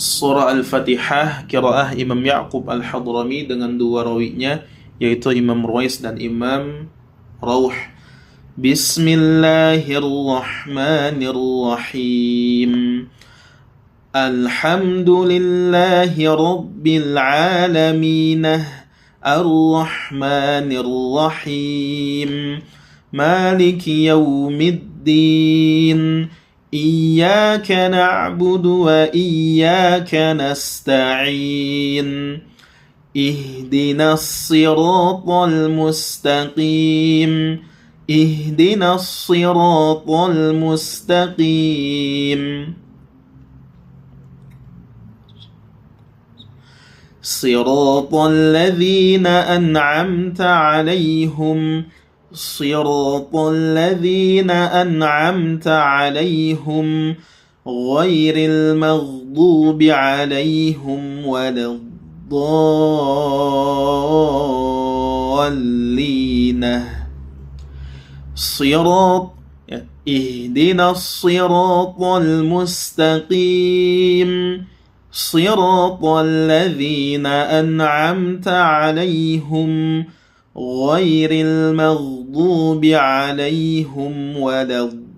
surah Al-Fatihah qiraah Imam Ya'qub Al-Hadrami dengan dua rawinya, yaitu Imam Ruwais dan Imam Rauh. Bismillahirrahmanirrahim. Alhamdulillahi Rabbil Alamin, Ar-Rahmanir Rahim, Maliki Yawmiddin, Iyyaka na'budu wa iyyaka nasta'in, Ihdinas siratal mustaqim, Ihdinas siratal mustaqim, صراط الذين أنعمت عليهم صراط الذين أنعمت عليهم غير المغضوب عليهم ولا الضالين اهدنا الصراط المستقيم صراط الذين أنعمت عليهم غير المغضوب عليهم ولا الضالين.